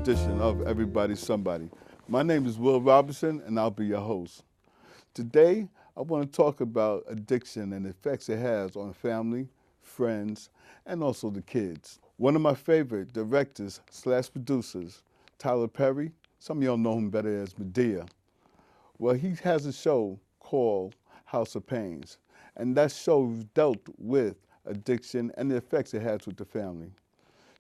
edition of Everybody's Somebody. My name is Will Robertson, and I'll be your host. Today, I want to talk about addiction and the effects it has on family, friends, and also the kids. One of my favorite directors slash producers, Tyler Perry, some of y'all know him better as Medea. Well, he has a show called House of Pains, and that show dealt with addiction and the effects it has with the family.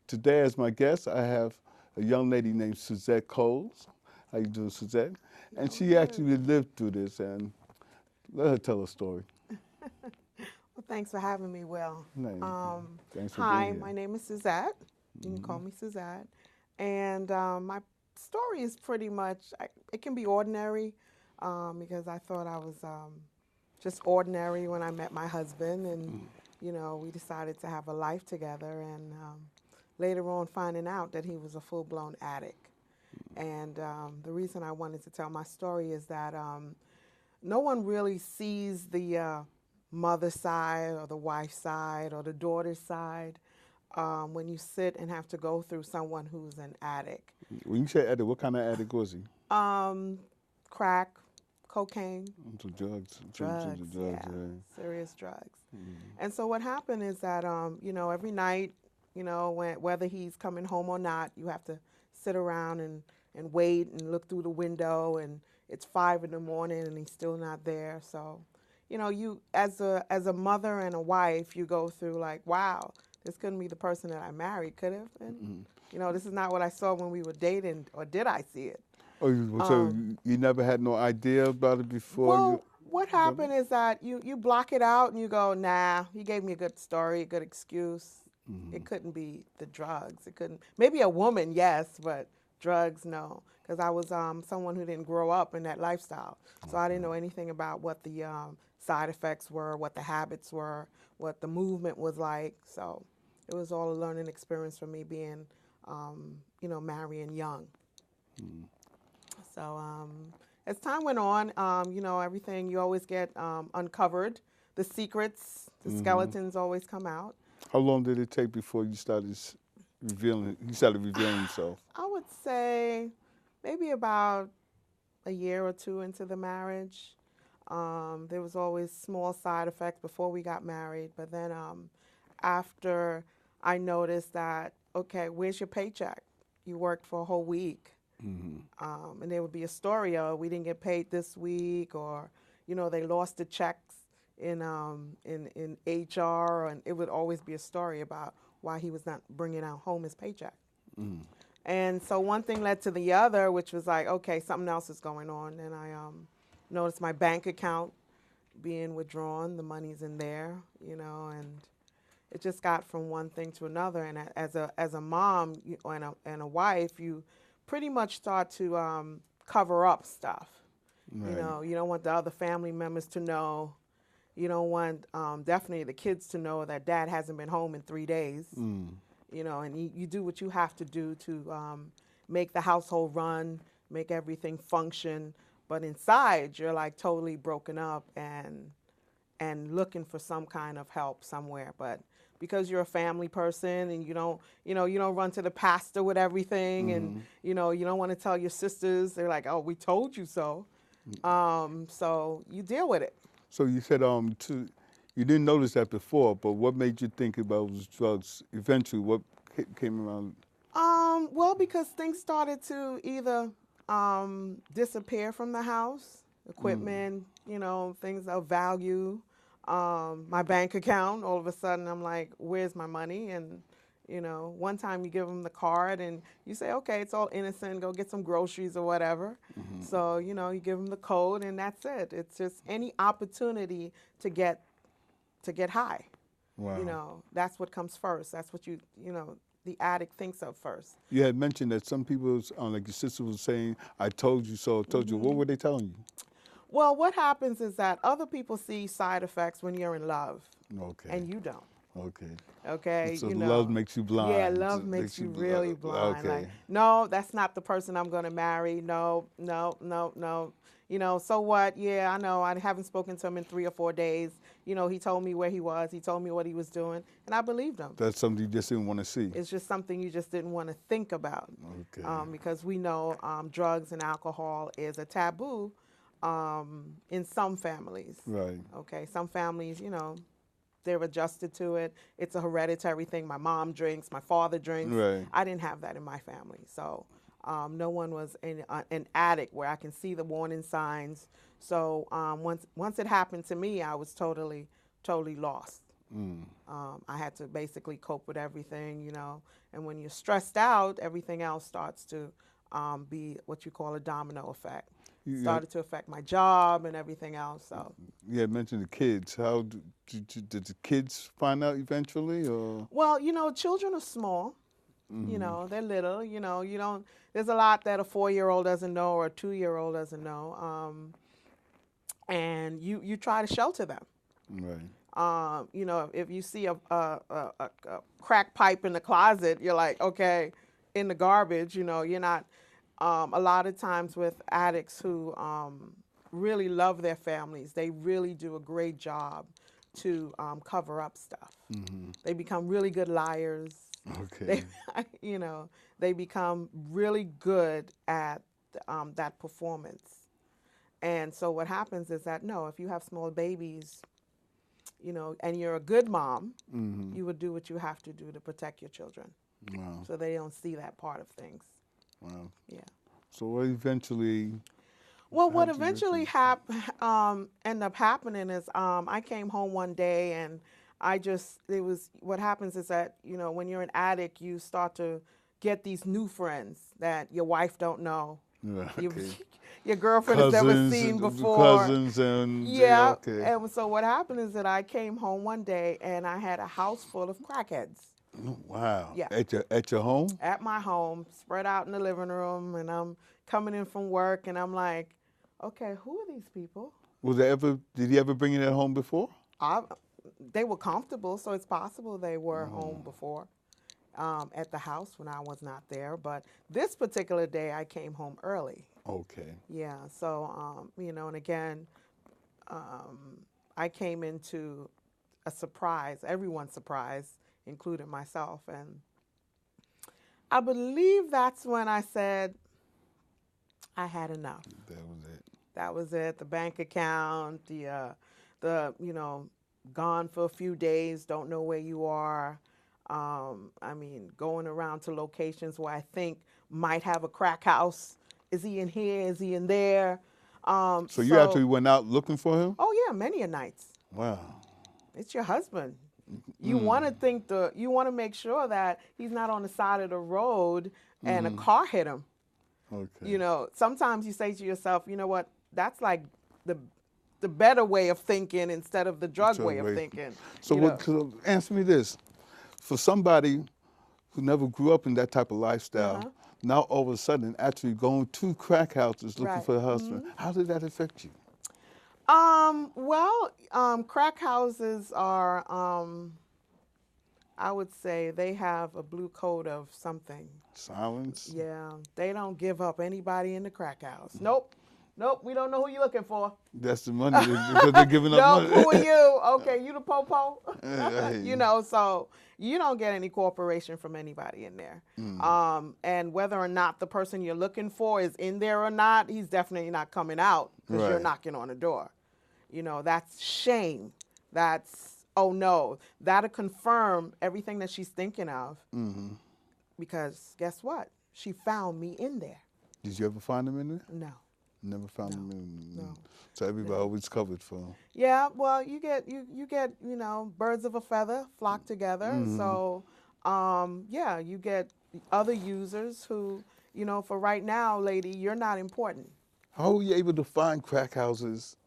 Today, as my guest, I have a young lady named Suzette Coles. How you doing, Suzette? And she actually lived through this, and let her tell her story. Well, thanks for having me, Will. Thanks for Hi, being here. my name is Suzette. You can call me Suzette. And my story is pretty much, it can be ordinary because I thought I was just ordinary when I met my husband. And, we decided to have a life together. And later on, finding out that he was a full-blown addict. And the reason I wanted to tell my story is that no one really sees the mother's side or the wife's side or the daughter's side when you sit and have to go through someone who's an addict. When you say addict, what kind of addict was he? Crack, cocaine, To drugs. drugs, Yeah. serious drugs. And so what happened is that, every night, whether he's coming home or not, you have to sit around and wait and look through the window, and it's 5 in the morning and he's still not there. So, you as a mother and a wife, you go through like, wow, this couldn't be the person that I married, could have? And this is not what I saw when we were dating, or did I see it? Oh, so you never had no idea about it before? Well, what happened is that you block it out and you go, nah, he gave me a good story, a good excuse. It couldn't be the drugs. It couldn't. Maybe a woman, yes, but drugs, no. Because I was someone who didn't grow up in that lifestyle. So I didn't know anything about what the side effects were, what the habits were, what the movement was like. So it was all a learning experience for me being, marrying young. So as time went on, everything, you always get uncovered. The secrets, the skeletons always come out. How long did it take before you started revealing yourself? I would say maybe about a year or two into the marriage. There was always small side effects before we got married, but then after I noticed that, okay, where's your paycheck? You worked for a whole week. And there would be a story of we didn't get paid this week, or they lost the checks in HR, and it would always be a story about why he was not bringing out home his paycheck. And so one thing led to the other, which was like, okay, something else is going on. And I noticed my bank account being withdrawn, the money's in there, and it just got from one thing to another. And as a mom and a wife, you pretty much start to cover up stuff. Right. You don't want the other family members to know. You don't want definitely the kids to know that dad hasn't been home in 3 days. And you do what you have to do to make the household run, make everything function. But inside, you're like totally broken up and looking for some kind of help somewhere. But because you're a family person and you don't run to the pastor with everything, and you don't want to tell your sisters. They're like, oh, we told you so. So you deal with it. So you said you didn't notice that before, but what made you think about those drugs eventually? What came around? Well, because things started to either disappear from the house, equipment, things of value. My bank account, all of a sudden I'm like, where's my money? And, one time you give them the card and you say, okay, it's all innocent, go get some groceries or whatever. So, you give them the code and that's it. It's just any opportunity to get high. Wow. That's what comes first. That's what the addict thinks of first. You had mentioned that some people, like your sister was saying, I told you so, I told you. What were they telling you? Well, what happens is that other people see side effects when you're in love. Okay. And you don't. Okay. Okay, So you love know. makes you Yeah, blind. love makes you really blind. Like, Okay. no, that's not the person I'm going to marry. No, no, no, no. You know, so what? Yeah, I know. I haven't spoken to him in 3 or 4 days. You know, he told me where he was. He told me what he was doing, and I believed him. That's something you just didn't want to see. It's just something you just didn't want to think about, Okay. because we know drugs and alcohol is a taboo in some families. Right. Okay, some families, you know, they're adjusted to it. It's a hereditary thing. My mom drinks, my father drinks. Right. I didn't have that in my family. So no one was an addict where I can see the warning signs. So once it happened to me, I was totally lost. I had to basically cope with everything, you know. And when you're stressed out, everything else starts to be what you call a domino effect. You, Started to affect my job and everything else. So, you had mentioned the kids. How did the kids find out eventually, or? well, you know, children are small. You know, they're little. You know, you don't. There's a lot that a 4-year-old doesn't know or a 2-year-old doesn't know, and you try to shelter them. Right. You know, if you see a crack pipe in the closet, you're like, okay, in the garbage. You know, you're not. A lot of times with addicts who really love their families, they really do a great job to cover up stuff. They become really good liars. Okay. They, you know, they become really good at that performance. And so what happens is that no, if you have small babies, you know, and you're a good mom, you would do what you have to do to protect your children, Wow. so they don't see that part of things. Wow. Yeah. So what eventually? Well, How what did you get eventually to? ended up happening is I came home one day and it was, what happens is that, you know, when you're an addict, you start to get these new friends that your wife don't know. Yeah, You, okay. your girlfriend has never seen before. Cousins, and yeah, Yeah. okay. And so what happened is that I came home one day and I had a house full of crackheads. Oh, wow. Yeah. At your home? At my home, spread out in the living room, and I'm coming in from work, and I'm like, okay, who are these people? Did he ever bring it at home before? I, they were comfortable, so it's possible they were home before at the house when I was not there. But this particular day, I came home early. Okay. Yeah, so, you know, and again, I came into a surprise, everyone's surprise, including myself. And I believe that's when I said I had enough. That was it. That was it. The bank account, you know, gone for a few days, don't know where you are. I mean, going around to locations where I think might have a crack house. Is he in here? Is he in there? So you actually went out looking for him? Oh yeah, many a nights. Wow. It's your husband. You want to you want to make sure that he's not on the side of the road and a car hit him. Okay. You know, sometimes you say to yourself, you know what, that's like the better way of thinking instead of the drug way of thinking. So you know. so answer me this. For somebody who never grew up in that type of lifestyle, now all of a sudden actually going to crack houses looking Right. for a husband, how did that affect you? Well, crack houses are, I would say they have a blue coat of something. Silence? Yeah, they don't give up anybody in the crack house. Nope. Nope, we don't know who you're looking for. That's the money because they're giving up Nope, money. who are you? Okay, you the popo. Hey. You know, so you don't get any cooperation from anybody in there. And whether or not the person you're looking for is in there or not, he's definitely not coming out because you're Right. knocking on the door. You know, that's shame. That's, oh no, that'll confirm everything that she's thinking of. Because guess what? She found me in there. Did you ever find him in there? No. Never found him in there. No. So everybody always covered for him. Yeah, well, you get you know, birds of a feather flock together. So, yeah, you get other users who, you know, for right now, lady, you're not important. How were you able to find crack houses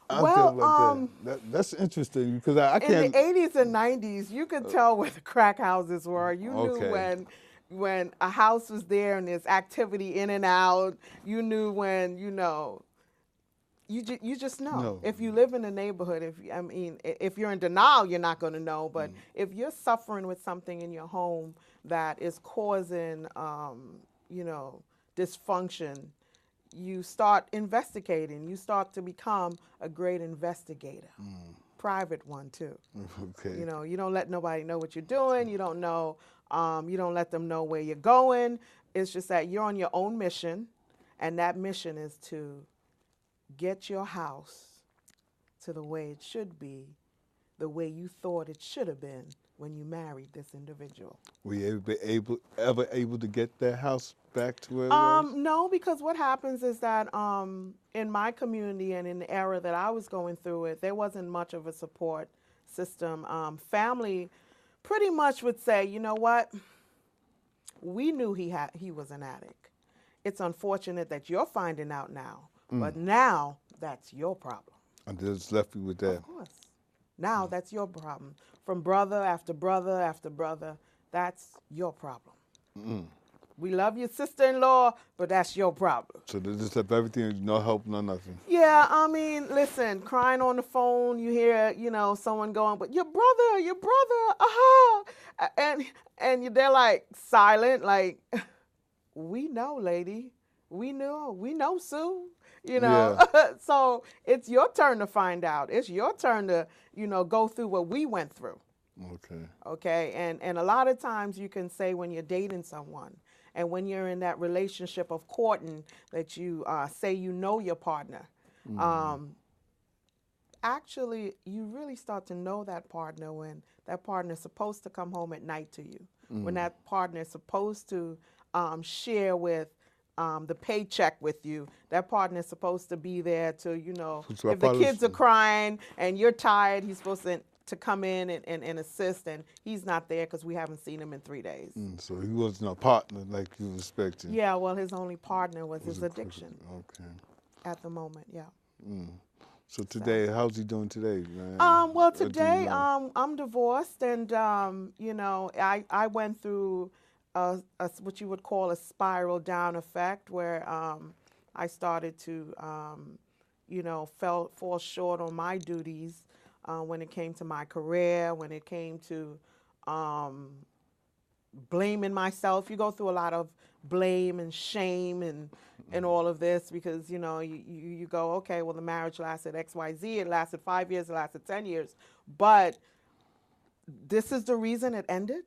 out Well, there like that? That's interesting because I in can't. the 80s and 90s, you could tell where the crack houses were. You knew Okay. when a house was there and there's activity in and out. You knew when, you know, You just know. No. If you live in a neighborhood, I mean, if you're in denial, you're not going to know. But if you're suffering with something in your home that is causing, you know, dysfunction, you start investigating. You start to become a great investigator, private one too. Okay. You know, you don't let nobody know what you're doing. You don't know. You don't let them know where you're going. It's just that you're on your own mission, and that mission is to get your house to the way it should be, the way you thought it should have been when you married this individual. Were you ever able to get that house back to where it was? No, because what happens is that in my community and in the era that I was going through it, there wasn't much of a support system. Family pretty much would say, you know what, we knew he was an addict. It's unfortunate that you're finding out now, but now that's your problem. And just left you with that. Of course. Now that's your problem. From brother after brother after brother, that's your problem. We love your sister-in-law, but that's your problem. So they just left everything, no help, no nothing. Yeah, I mean, listen, crying on the phone, you hear, you know, someone going, but your brother, and they're like silent, like, we know, lady, we know, Sue, you know. Yeah. So it's your turn to find out. It's your turn to, you know, go through what we went through. Okay. Okay, and a lot of times you can say when you're dating someone, and when you're in that relationship of courting, that you say you know your partner. Actually, you really start to know that partner when that partner is supposed to come home at night to you, when that partner is supposed to share with the paycheck with you. That partner is supposed to be there to, you know, So if the kids are crying and you're tired, he's supposed to come in and assist, and he's not there because we haven't seen him in 3 days. So he wasn't a partner like you were expecting. Yeah, well, his only partner was his addiction Okay. at the moment, yeah. So today, how's he doing today, man? Well, Or do you today know? I'm divorced, and you know, I went through what you would call a spiral down effect, where I started to, you know, fall short on my duties when it came to my career, when it came to blaming myself. You go through a lot of blame and shame and all of this because, you know, you go, okay, well, the marriage lasted XYZ, it lasted 5 years, it lasted 10 years, but this is the reason it ended?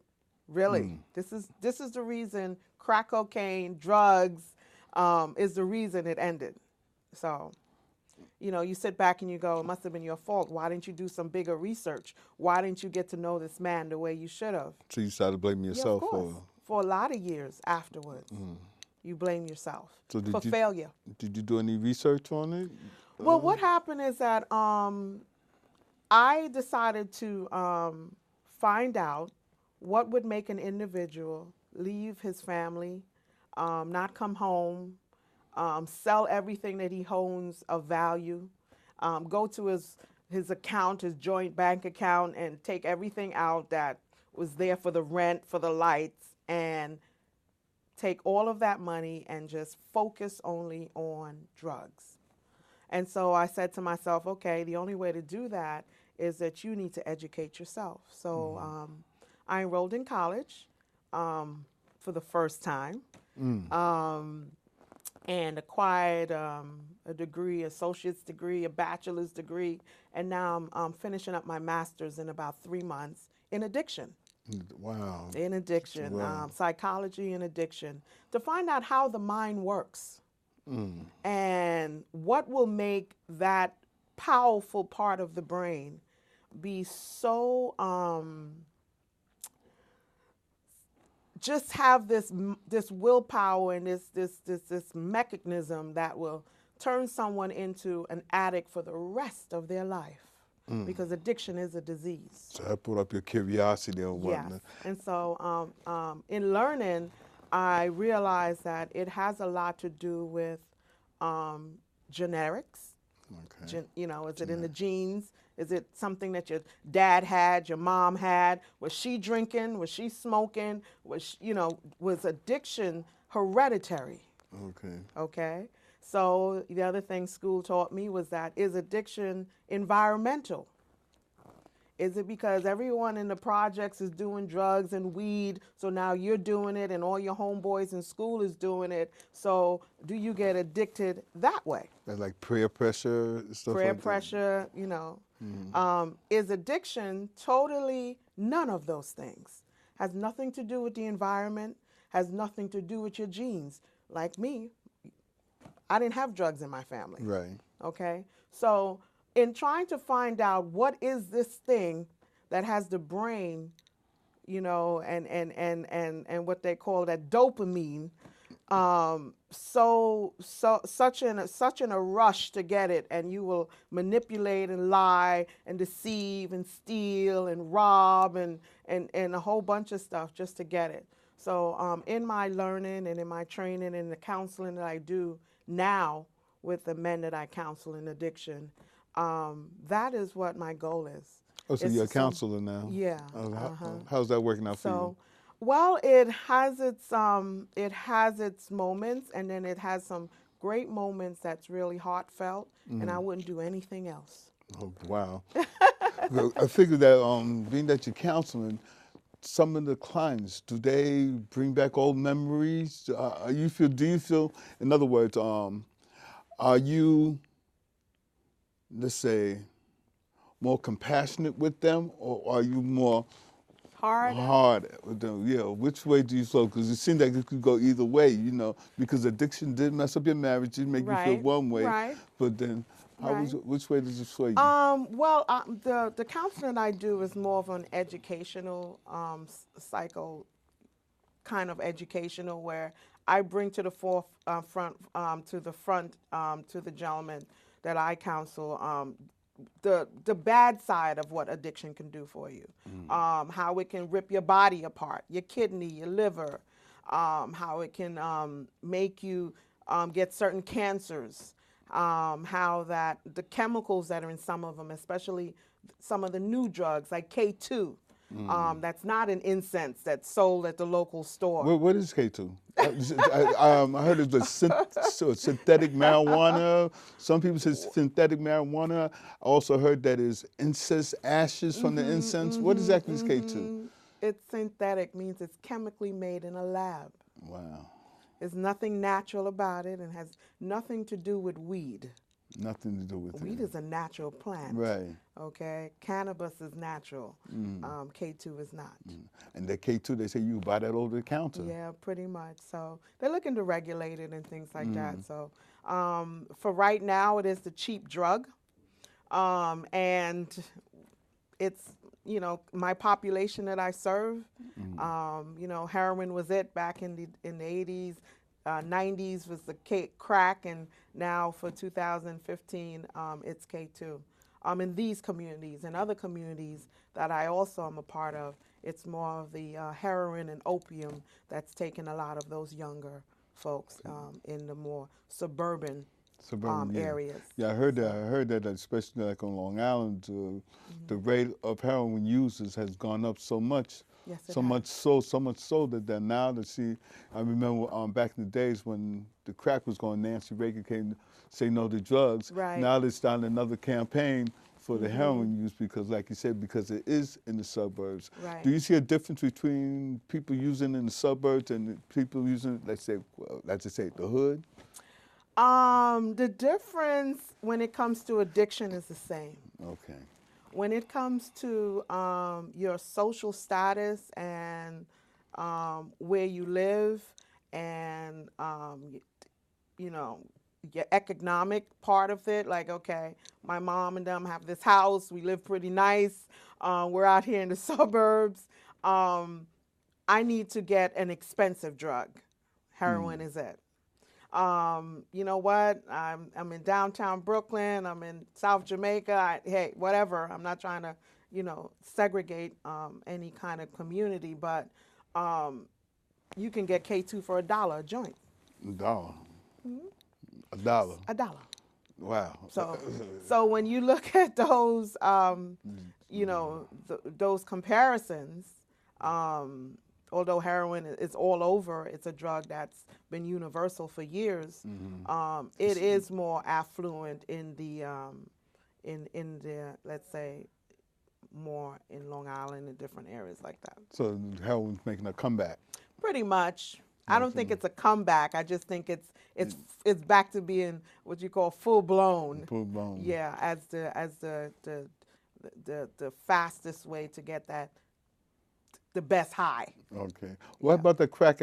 Really? This is the reason crack cocaine, drugs is the reason it ended. So, you know, you sit back and you go, it must have been your fault. Why didn't you do some bigger research? Why didn't you get to know this man the way you should have? So you started blaming Yeah, yourself of course. For a lot of years afterwards, you blame yourself So for failure. Did you do any research on it? Well, what happened is that I decided to find out what would make an individual leave his family, not come home, sell everything that he owns of value, go to his account, his joint bank account, and take everything out that was there for the rent, for the lights, and take all of that money and just focus only on drugs. And so I said to myself, okay, the only way to do that is that you need to educate yourself. So I enrolled in college for the first time and acquired a degree, associate's degree, a bachelor's degree, and now I'm finishing up my master's in about 3 months in addiction. Wow. In addiction, Wow. psychology and addiction, to find out how the mind works and what will make that powerful part of the brain be so just have this willpower and this mechanism that will turn someone into an addict for the rest of their life. Because addiction is a disease. So that brought up your curiosity or Yes. whatnot. And so in learning, I realized that it has a lot to do with genetics. Okay. You know, is it in the genes? Is it something that your dad had, your mom had? Was she drinking? Was she smoking? Was addiction hereditary? Okay. Okay? So the other thing school taught me was that is addiction environmental? Is it because everyone in the projects is doing drugs and weed, so now you're doing it and all your homeboys in school is doing it? So do you get addicted that way? That's like peer pressure, stuff Prayer like that. pressure, is addiction totally none of those things? Has nothing to do with the environment, has nothing to do with your genes. Like me, I didn't have drugs in my family. Right. Okay? So, in trying to find out what is this thing that has the brain, and what they call that dopamine, such in a rush to get it, and you will manipulate and lie and deceive and steal and rob and a whole bunch of stuff just to get it. So in my learning and in my training and the counseling that I do now with the men that I counsel in addiction, that is what my goal is. Oh, so It's you're a to some, counselor now. yeah, How's that working out for you? so, well, it has its moments, and then it has some great moments that's really heartfelt, and I wouldn't do anything else. Oh, wow. Well, I figured that being that you're counseling, some of the clients, do they bring back old memories? Do you feel, in other words, are you, let's say, more compassionate with them, or are you more Hard. hard with them? Yeah, which way do you flow? Because it seems like it could go either way, because addiction did mess up your marriage, it make you feel Right. one way, Right. but then Right. which way does it sway you? Well, the counseling I do is more of an educational, psycho kind of educational, where I bring to the front, to the gentleman that I counsel, the bad side of what addiction can do for you, how it can rip your body apart, your kidney, your liver, how it can make you get certain cancers, how that the chemicals that are in some of them, especially some of the new drugs like K2, that's not an incense that's sold at the local store. What is K2? I heard it's synthetic marijuana. Some people say synthetic marijuana. I also heard that is incense ashes from the incense. What exactly is K2? It's synthetic, means it's chemically made in a lab. Wow. There's nothing natural about it and has nothing to do with weed. Nothing to do with Weed it. is a natural plant. Right. Okay. Cannabis is natural. K2 is not. And the K2, they say you buy that over the counter. Yeah, pretty much. So they're looking to regulate it and things like that. So for right now, it is the cheap drug. And it's, my population that I serve, heroin was it back in the 80s. 90s was the crack, and now for 2015, it's K2. In these communities and other communities that I also am a part of, it's more of the heroin and opium that's taken a lot of those younger folks in the more suburban Yeah. areas. Yeah, I heard that. I heard that, especially like on Long Island, the rate of heroin users has gone up so much. Yes, it So has. much so that they're now to see. I remember back in the days when the crack was going, Nancy Reagan came to say no to drugs. Right. Now they're starting another campaign for the heroin use because, like you said, because it is in the suburbs. Right. Do you see a difference between people using in the suburbs and people using, let's just say, the hood? The difference when it comes to addiction is the same. Okay. When it comes to your social status and where you live and your economic part of it, like, okay, my mom and them have this house, we live pretty nice, we're out here in the suburbs, I need to get an expensive drug. Heroin is it. You know what? I'm in downtown Brooklyn. I'm in South Jamaica. Hey, whatever. I'm not trying to, segregate any kind of community, but you can get K2 for $1 a joint. $1. $1. $1. Wow. So when you look at those, those comparisons, although heroin is all over, it's a drug that's been universal for years. It is more affluent in the let's say more in Long Island and different areas like that. So heroin's making a comeback. Pretty much. I don't think Okay. it's a comeback. I just think it's back to being what you call full blown. Full blown. Yeah, as the fastest way to get the best high. Okay. What about the crack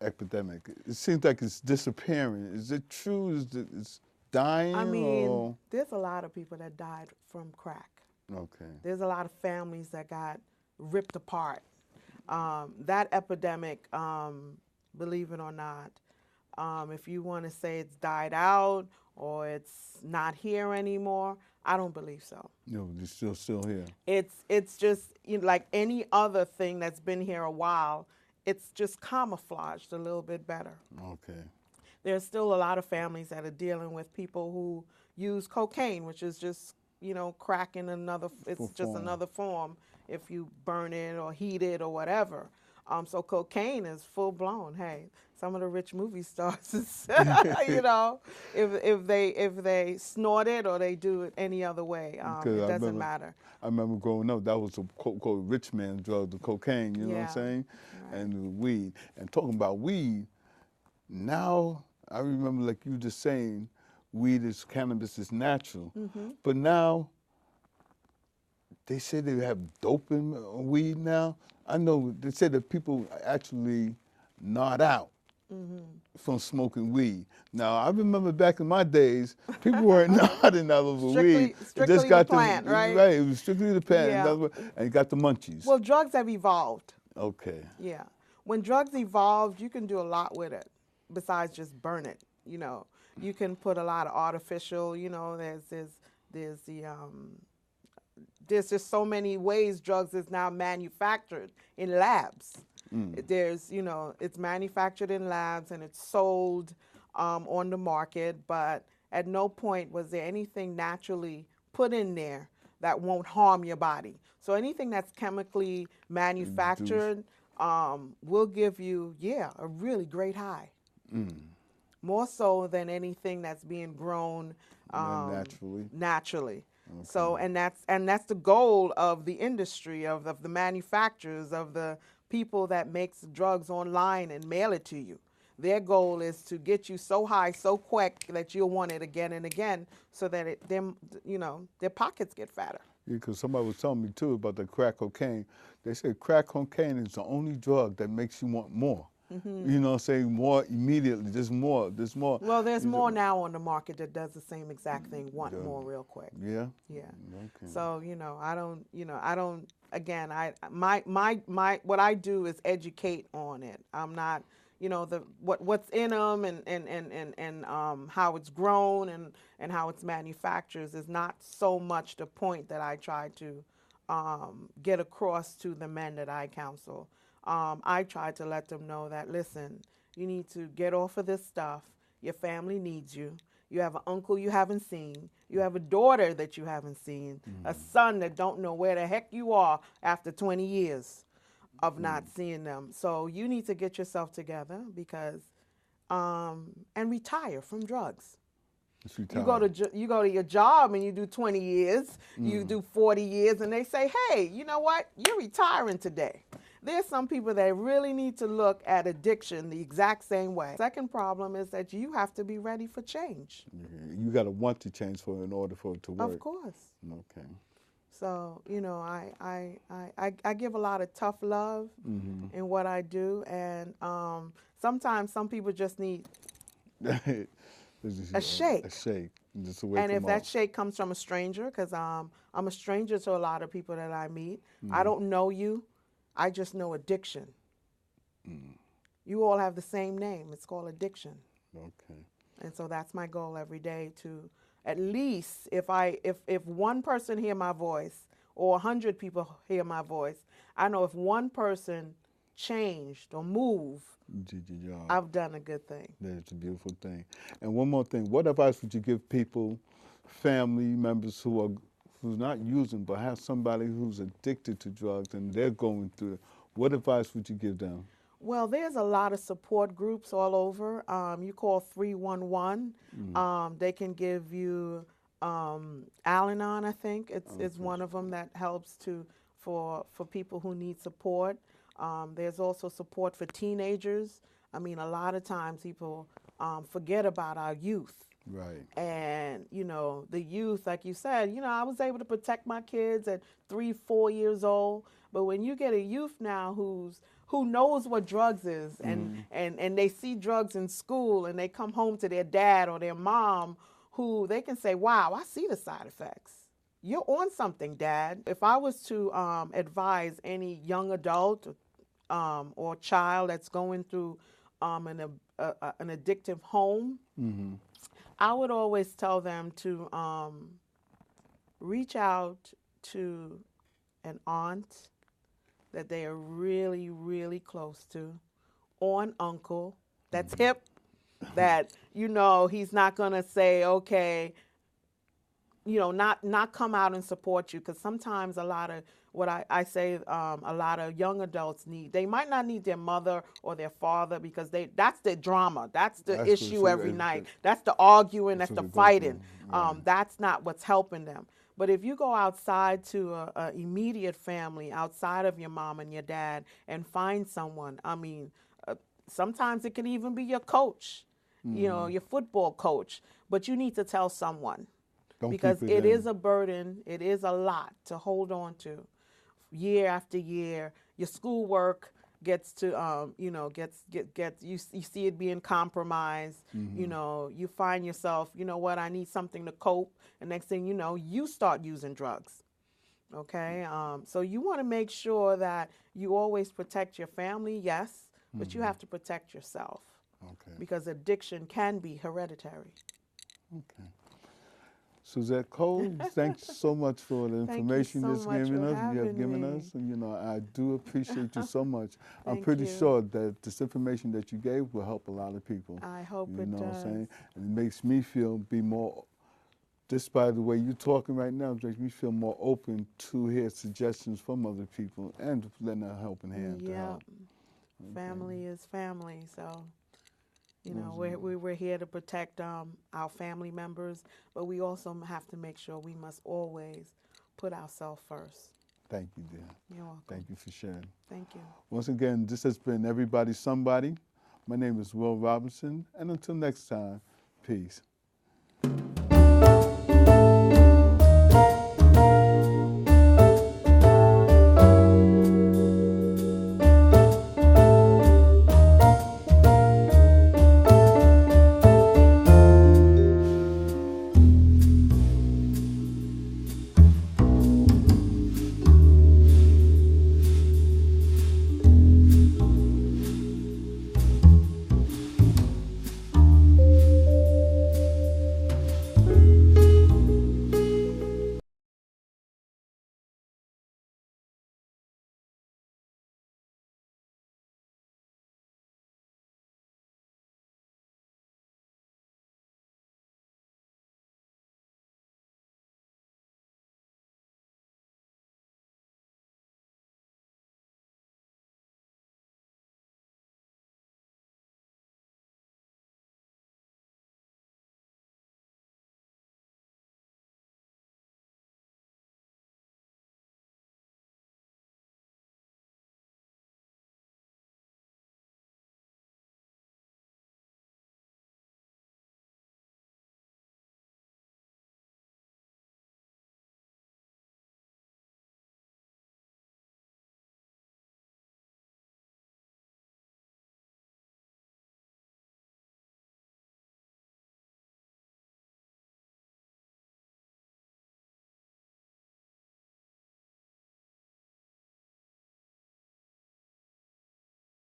epidemic? It seems like it's disappearing. Is it true? It's dying? I mean, or? there's a lot of people that died from crack. Okay. There's a lot of families that got ripped apart. That epidemic, believe it or not, if you want to say it's died out or it's not here anymore, I don't believe so. No, it's still here. It's just like any other thing that's been here a while. It's just camouflaged a little bit better. Okay. There's still a lot of families that are dealing with people who use cocaine, which is just crack in another. It's just another form if you burn it or heat it or whatever. So cocaine is full blown. Hey, some of the rich movie stars, if they snort it or they do it any other way, it doesn't matter. I remember growing up, that was a quote rich man's drug, the cocaine. You know what I'm saying? Right. And the weed. And talking about weed, now I remember like you just saying, cannabis is natural, but now they say they have dope in weed now. I know they say that people actually nod out from smoking weed. Now, I remember back in my days, people weren't nodding out over weed. Strictly just got the plant, right? Right, it was strictly the plant, Yeah. and you got the munchies. Well, drugs have evolved. Okay. Yeah. When drugs evolved, you can do a lot with it besides just burn it. You can put a lot of artificial, there's just so many ways drugs is now manufactured in labs. There's, it's manufactured in labs and it's sold on the market, but at no point was there anything naturally put in there that won't harm your body. So anything that's chemically manufactured will give you, a really great high. More so than anything that's being grown naturally. Okay. So and that's the goal of the industry, of the manufacturers, of the people that makes drugs online and mail it to you. Their goal is to get you so high so quick that you'll want it again and again, so that their pockets get fatter. Yeah, because somebody was telling me too about the crack cocaine. They said crack cocaine is the only drug that makes you want more. You know, saying more immediately. There's more. Well, there's more now on the market that does the same exact thing. Want more real quick. Yeah. Yeah. Okay. So I don't. Again, what I do is educate on it. I'm not, what's in them and how it's grown and how it's manufactured is not so much the point that I try to get across to the men that I counsel. I try to let them know that, listen, you need to get off of this stuff. Your family needs you. You have an uncle you haven't seen. You have a daughter that you haven't seen. A son that don't know where the heck you are after 20 years of not seeing them. So you need to get yourself together because, and retire from drugs. You go to your job and you do 20 years, you do 40 years, and they say, hey, you know what? You're retiring today. There's some people that really need to look at addiction the exact same way. Second problem is that you have to be ready for change. You got to want to change in order for it to work. Of course. Okay. So, I give a lot of tough love in what I do, and sometimes some people just need a shake. A shake. Just and if that shake comes from a stranger, because I'm a stranger to a lot of people that I meet, I don't know you. I just know addiction. You all have the same name. It's called addiction. Okay. And so that's my goal every day, to at least if one person hear my voice or 100 people hear my voice, I know if one person changed or moved, I've done a good thing. That's a beautiful thing. And one more thing, what advice would you give people, family members who's not using but have somebody who's addicted to drugs and they're going through it? What advice would you give them? Well, there's a lot of support groups all over. You call 311. Mm. They can give you Al-Anon, I think. It's Okay. one of them that helps to for people who need support. There's also support for teenagers. I mean, a lot of times people forget about our youth. Right. And the youth, like you said, I was able to protect my kids at 3, 4 years old. But when you get a youth now who knows what drugs is, Mm. and they see drugs in school, and they come home to their dad or their mom, who they can say, wow, I see the side effects. You're on something, dad. If I was to advise any young adult or child that's going through an addictive home, Mm-hmm. I would always tell them to reach out to an aunt that they are really, really close to, or an uncle that's hip, that he's not gonna say, okay, not come out and support you, because sometimes a lot of what I say, a lot of young adults they might not need their mother or their father, because that's the drama, that's the That's what. issue every night, that's the arguing, That's that's what the they go through. fighting. Right. That's not what's helping them. But if you go outside to a immediate family outside of your mom and your dad and find someone, I mean, sometimes it can even be your coach, Mm-hmm. your football coach, but you need to tell someone, Don't because keep it it in. is a burden. It is a lot to hold on to year after year. Your schoolwork gets to, you see it being compromised. Mm-hmm. You find yourself, what, I need something to cope. And next thing you know, you start using drugs. Okay. So you want to make sure that you always protect your family, yes, but you Mm-hmm. have to protect yourself, Okay. because addiction can be hereditary. Okay. Suzette Cole, thanks so much for the Thank you information so much for you have having given me. us. And, I do appreciate you so much. I'm Thank pretty you. sure that this information that you gave will help a lot of people. I hope You it know what I'm does. saying? And it makes me be more, just by the way you're talking right now, it makes me feel more open to hear suggestions from other people and lending a helping hand to Yeah, help. Okay. family is family. So, Awesome. we're here to protect our family members, but we also have to make sure we must always put ourselves first. Thank you, dear. You're welcome. Thank you for sharing. Thank you. Once again, this has been Everybody Somebody. My name is Will Robertson, and until next time, peace.